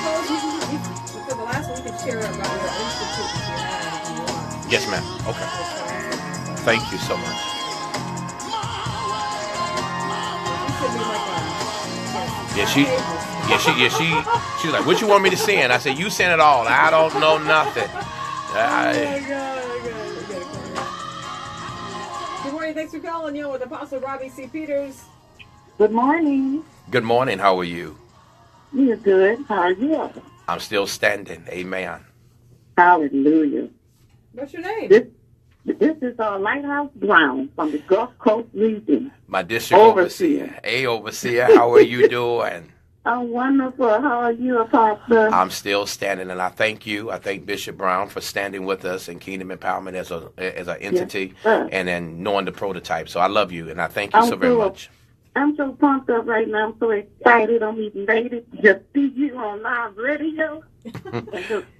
For the last one, you can share about your institute that you have if you want. Yes, ma'am. Okay. Thank you so much. She's like, what you want me to send? I said, you send it all. I don't know nothing. Oh my God. Good morning. Thanks for calling. You're with Apostle Robbie C. Peters. Good morning. Good morning. How are you? You're good. How are you? I'm still standing. Amen. Hallelujah. What's your name? This is Lighthouse Brown from the Gulf Coast region. My district overseer. Hey, overseer, how are you doing? I'm wonderful. How are you, Apostle? I'm still standing, and I thank you. I thank Bishop Brown for standing with us in Kingdom Empowerment as an entity, and then knowing the prototype. So I love you, and I thank you so very much. I'm so pumped up right now. I'm so excited. I'm even ready to just see you on live radio.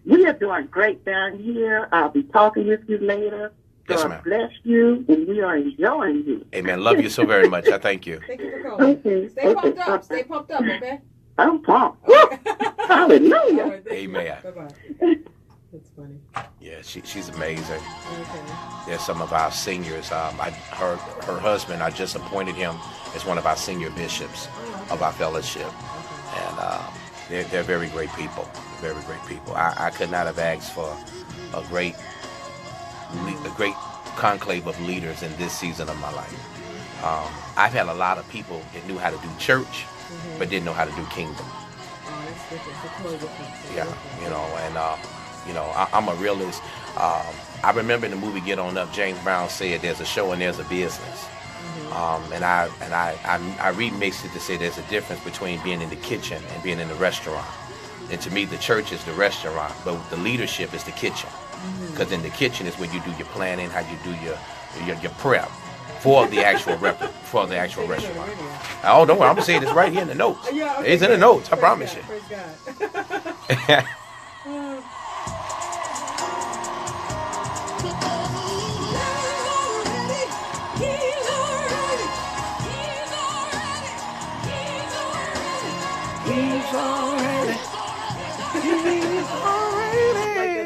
We are doing great down here. I'll be talking with you later. Yes, God ma'am. bless you, and we are enjoying you. Amen. Love you so very much. I thank you. Thank you for calling. Okay. Stay pumped up. Stay pumped up, okay? I'm pumped. Okay. Hallelujah. Right, Amen. Bye-bye. That's funny. Yeah, she's amazing. Okay. There's some of our seniors. Her husband, I just appointed him as one of our senior bishops of our fellowship. And they're very great people. Very great people. I could not have asked for a great conclave of leaders in this season of my life. I've had a lot of people that knew how to do church, but didn't know how to do kingdom. Yeah, I'm a realist. I remember in the movie Get On Up, James Brown said there's a show and there's a business. And I remixed it to say there's a difference between being in the kitchen and being in the restaurant. And to me, the church is the restaurant, but the leadership is the kitchen. Because in the kitchen is where you do your planning, how you do your prep for the actual restaurant. Oh, don't worry, I'm gonna say this right here in the notes. Yeah, okay, it's in the notes, I promise you. Praise God.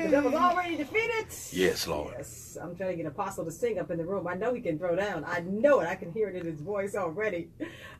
The devil's already defeated. Yes, Lord. Yes, I'm trying to get Apostle to sing up in the room. I know he can throw down. I know it. I can hear it in his voice already.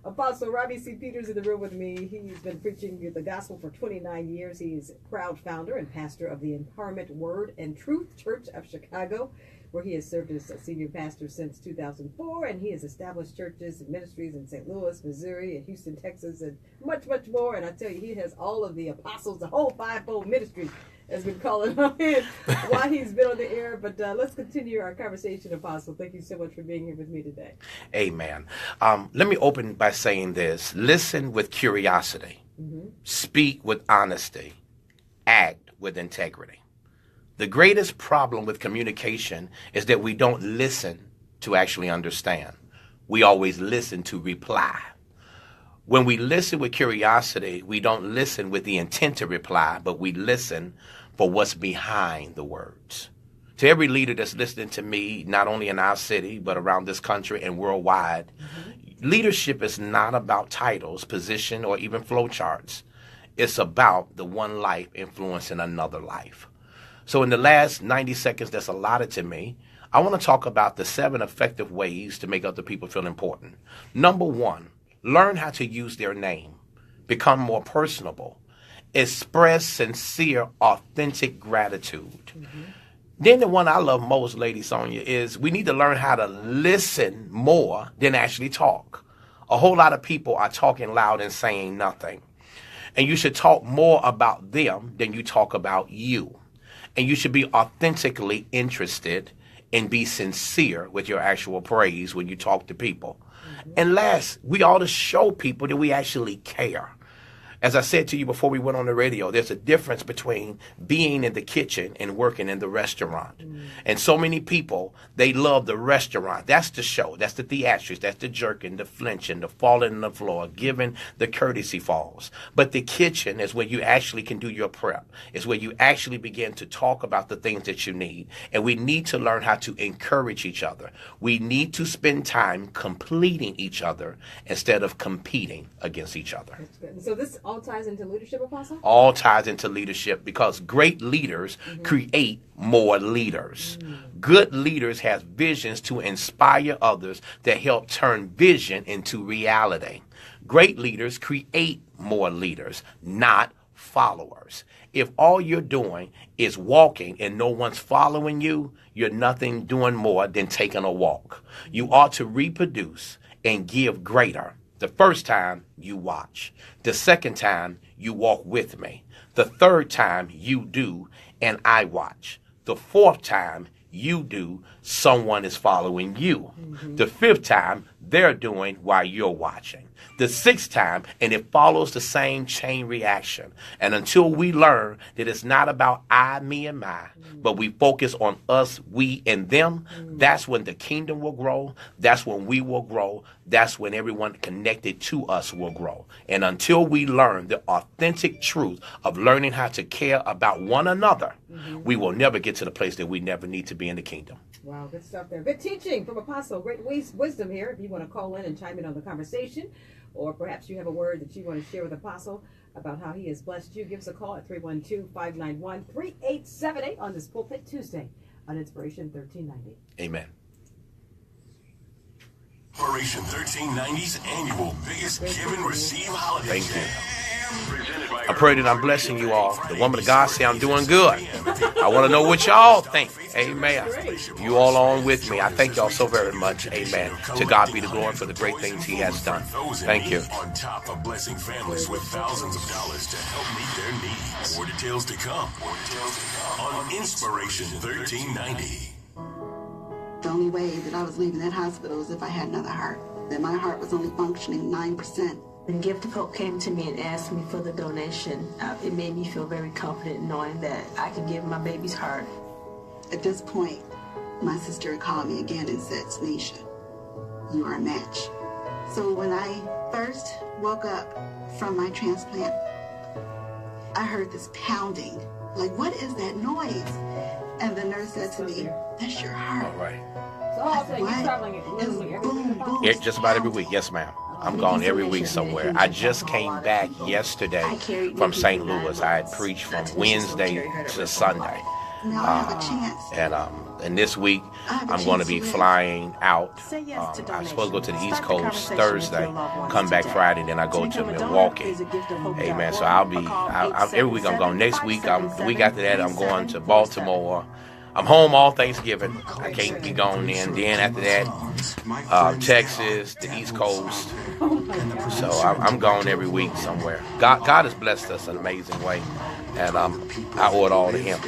Apostle Robbie C. Peters in the room with me. He's been preaching the gospel for 29 years. He's proud founder and pastor of the Empowerment Word and Truth Church of Chicago, where he has served as a senior pastor since 2004, and he has established churches and ministries in St. Louis, Missouri, and Houston, Texas, and much, much more. And I tell you, he has all of the apostles, the whole fivefold ministry has been calling him in while he's been on the air. But let's continue our conversation, Apostle. Thank you so much for being here with me today. Amen. Let me open by saying this. Listen with curiosity. Speak with honesty. Act with integrity. The greatest problem with communication is that we don't listen to actually understand. We always listen to reply. When we listen with curiosity, we don't listen with the intent to reply, but we listen for what's behind the words. To every leader that's listening to me, not only in our city, but around this country and worldwide, leadership is not about titles, position, or even flowcharts. It's about the one life influencing another life. So in the last 90 seconds that's allotted to me, I want to talk about the 7 effective ways to make other people feel important. Number 1, learn how to use their name. Become more personable. Express sincere, authentic gratitude. Then the one I love most, Lady Sonya, is we need to learn how to listen more than actually talk. A whole lot of people are talking loud and saying nothing. And you should talk more about them than you talk about you. And you should be authentically interested and be sincere with your actual praise when you talk to people. And last, we ought to show people that we actually care. As I said to you before we went on the radio, there's a difference between being in the kitchen and working in the restaurant. And so many people, they love the restaurant. That's the show. That's the theatrics. That's the jerking, the flinching, the falling on the floor, giving the courtesy falls. But the kitchen is where you actually can do your prep. It's where you actually begin to talk about the things that you need. And we need to learn how to encourage each other. We need to spend time completing each other instead of competing against each other. That's good. And so this All ties into leadership, Apostle? All ties into leadership because great leaders create more leaders. Good leaders have visions to inspire others that help turn vision into reality. Great leaders create more leaders, not followers. If all you're doing is walking and no one's following you, you're nothing doing more than taking a walk. You ought to reproduce and give greater. The first time you watch. The second time you walk with me. The third time you do and I watch. The fourth time you do, someone is following you. The fifth time they're doing while you're watching. The sixth time, and it follows the same chain reaction. And until we learn that it's not about I, me, and my, but we focus on us, we, and them, that's when the kingdom will grow. That's when we will grow. That's when everyone connected to us will grow. And until we learn the authentic truth of learning how to care about one another, we will never get to the place that we never need to be in the kingdom. Wow, good stuff there. Good teaching from Apostle. Great wisdom here. If you want to call in and chime in on the conversation, or perhaps you have a word that you want to share with Apostle about how he has blessed you, give us a call at 312-591-3878 on this Pulpit Tuesday on Inspiration 1390. Amen. Inspiration 1390's annual biggest give and receive holiday Thank you. sale. I pray that I'm blessing you all. The woman of God say I'm doing good. I want to know what y'all think. Amen. You all on with me. I thank y'all so very much. Amen. To God be the glory for the great things he has done. Thank you. On top of blessing families with thousands of dollars to help meet their needs. More details to come. On Inspiration 1390. The only way that I was leaving that hospital was if I had another heart. That my heart was only functioning 9%. When Gift of Hope came to me and asked me for the donation, it made me feel very confident knowing that I could give my baby's heart. At this point, my sister called me again and said, Tanisha, you are a match. So when I first woke up from my transplant, I heard this pounding. Like, what is that noise? And the nurse said to me, that's your heart. All right. So I'll say you're traveling literally every week. Yeah, just about every week. Yes, ma'am. I'm gone every week somewhere. I just came back yesterday from St. Louis. I had preached from Wednesday to Sunday. Now I have a chance. And this week, I'm going to be flying out. I'm supposed to go to the East Coast Thursday, come back Friday, then I go to Milwaukee. Amen. So I'll be, every week I'm going. Next week, the week after that, I'm going to Baltimore. I'm home all Thanksgiving. I can't be gone then. Then after that, Texas, the East Coast. So I'm gone every week somewhere. God has blessed us in an amazing way, and I owe it all to Him.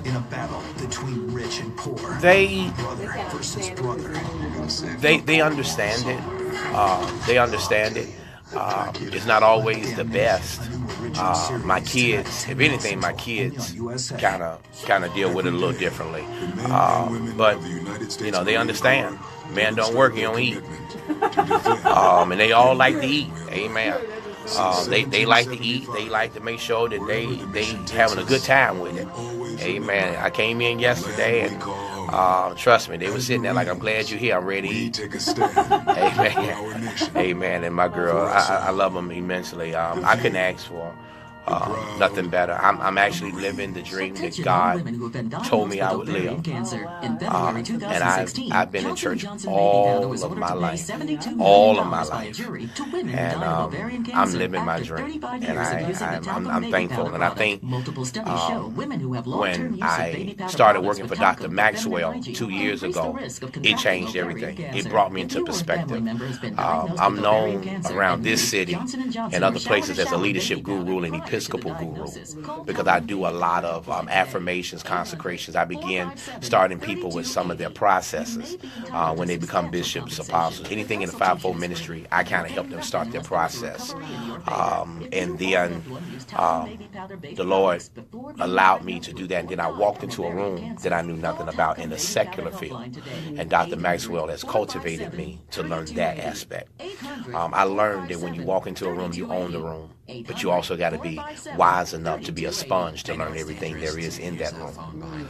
In a battle between rich and poor. They Versus brother. they understand it. They understand it. It's not always the best. My kids, if anything, my kids kind of deal with it a little differently. But you know, they understand. Man don't work, he don't eat. And they all like to eat. Amen. They like to eat. They like to make sure that they having a good time with it. Amen. I came in yesterday and trust me, they were sitting there like, I'm glad you're here. I'm ready to eat. Amen. Amen. And my girl, I love them immensely. I couldn't ask for nothing better. I'm actually living the dream that God told me I would live. And I've been in church all of my life. All of my life. And I'm living my dream. And I'm thankful. And I think when I started working for Dr. Maxwell 2 years ago, it changed everything. It brought me into perspective. I'm known around this city and other places as a leadership guru and Episcopal guru because I do a lot of affirmations, consecrations. I begin starting people with some of their processes when they become bishops, apostles, anything in the fivefold ministry. I kind of help them start their process. And then the Lord allowed me to do that. And then I walked into a room that I knew nothing about in the secular field. And Dr. Maxwell has cultivated me to learn that aspect. I learned that when you walk into a room, you own the room. but you also got to be wise enough to be a sponge to learn everything there is in that room.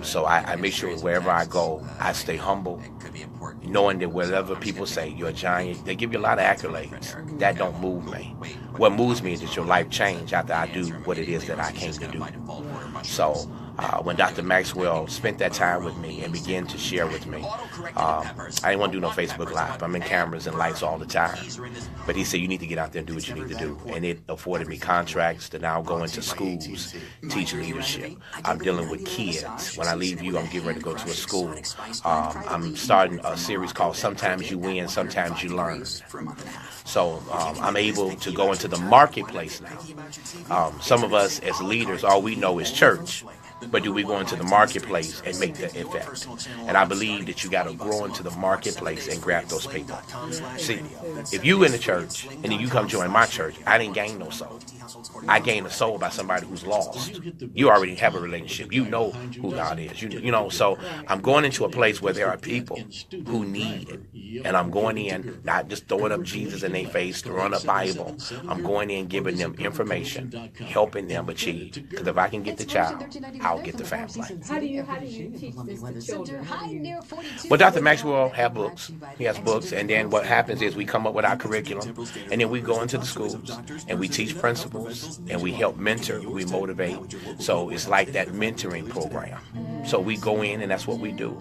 So I make sure wherever I go, I stay humble, knowing that whatever people say, you're a giant, they give you a lot of accolades. That don't move me. What moves me is that your life change after I do what it is that I came to do. So when Dr. Maxwell spent that time with me and began to share with me, I didn't want to do no Facebook Live. I'm in cameras and lights all the time. But he said, you need to get out there and do what you need to do. And it afforded me contracts to now go into schools, teach leadership. I'm dealing with kids. When I leave you, I'm getting ready to go to a school. I'm starting a series called Sometimes You Win, Sometimes You Learn. So I'm able to go into the marketplace now. Some of us as leaders, all we know is church. But do we go into the marketplace and make the effect? And I believe that you got to grow into the marketplace and grab those people. See, if you in the church and then you come join my church, I didn't gain no soul. I gained a soul by somebody who's lost. You already have a relationship. You know who God is. You know, so I'm going into a place where there are people who need it. And I'm going in, not just throwing up Jesus in their face, throwing up Bible. I'm going in, giving them information, helping them achieve. Because if I can get the child, I'll get the family. How do you teach this to children? Well, Dr. Maxwell has books. He has books. And then what happens is we come up with our curriculum. And then we go into the schools and we teach principles. And we help mentor, we motivate. So it's like that mentoring program. So we go in and that's what we do.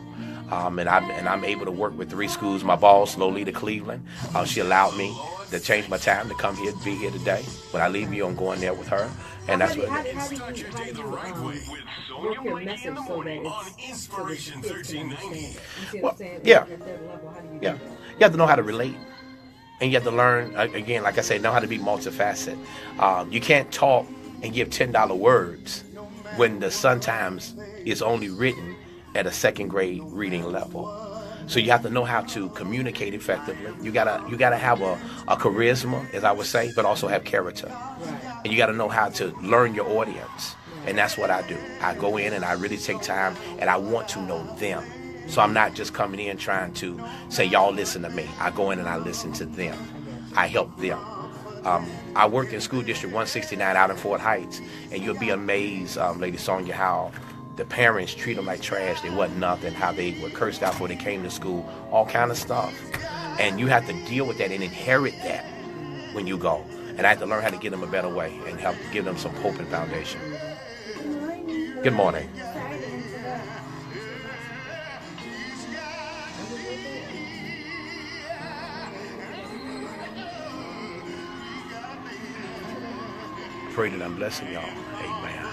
And I'm able to work with 3 schools. My boss, Lolita Cleveland, she allowed me to change my time to come here to be here today. When I leave you, I'm going there with her. And that's what it is. Work your message so that it's so that the kids can understand it. You see what I'm saying? Yeah. At that level, how do you do Yeah. that? You have to know how to relate. And you have to learn, again, like I say, know how to be multifaceted. You can't talk and give $10 words when the sometimes is only written at a 2nd grade reading level. So you have to know how to communicate effectively. You gotta have a charisma, as I would say, but also have character. And you gotta know how to learn your audience. And that's what I do. I go in and I really take time and I want to know them. So I'm not just coming in trying to say, y'all listen to me. I go in and I listen to them. I help them. I work in School District 169 out in Fort Heights, and you'll be amazed, Lady Sonya, how the parents treat them like trash. They wasn't nothing, how they were cursed out before they came to school, all kind of stuff. And you have to deal with that and inherit that when you go. And I have to learn how to get them a better way and help give them some hope and foundation. Good morning. Pray that I'm blessing y'all. Amen.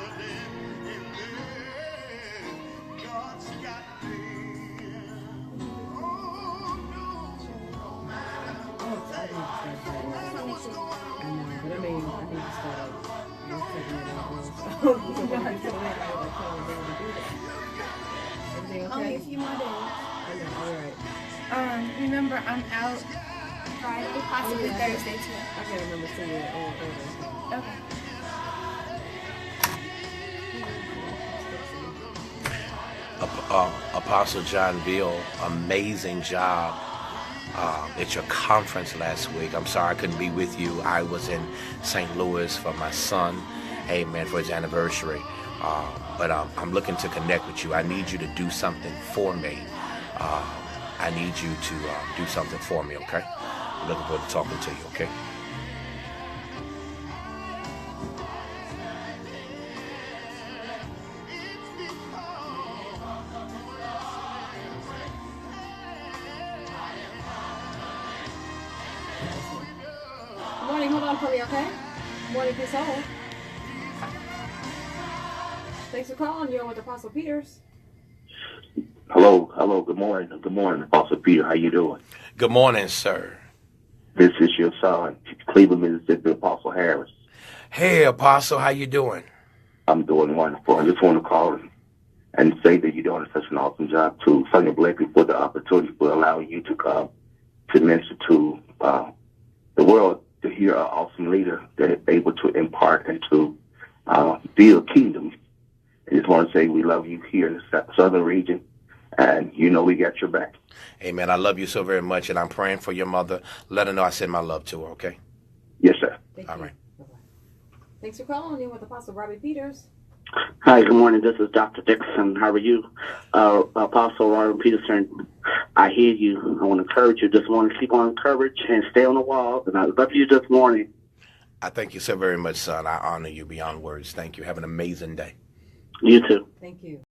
Only a few more days. Alright. Remember, I'm out Friday, possibly Yeah. Thursday too. I can't remember seeing it over. Okay. Apostle John Bill, amazing job at your conference last week. I'm sorry I couldn't be with you. I was in St. Louis for my son, amen, for his anniversary. But I'm looking to connect with you. I need you to do something for me. I need you to do something for me, okay? I'm looking forward to talking to you, okay? Morning, hold on for me, okay? Morning, Kiss Hole. Thanks for calling. You're with Apostle Peters. Hello, good morning, Apostle Peter. How you doing? Good morning, sir. This is your son, Cleveland, Mississippi, Apostle Harris. Hey, Apostle, how you doing? I'm doing wonderful. I just want to call and say that you're doing such an awesome job to Sonya Blakey for the opportunity for allowing you to come to minister to the world, to hear an awesome leader that is able to impart and to build kingdoms. I just want to say we love you here in the southern region, and you know we got your back. Amen. I love you so very much, and I'm praying for your mother. Let her know I send my love to her, okay? Yes, sir. Thank All you. right. Bye-bye. Thanks for calling in with Apostle Robbie Peters. Hi, good morning. This is Dr. Dixon. How are you? Apostle Robert Peterson, I hear you. I want to encourage you this morning. Keep on courage and stay on the wall. And I love you this morning. I thank you so very much, son. I honor you beyond words. Thank you. Have an amazing day. You too. Thank you.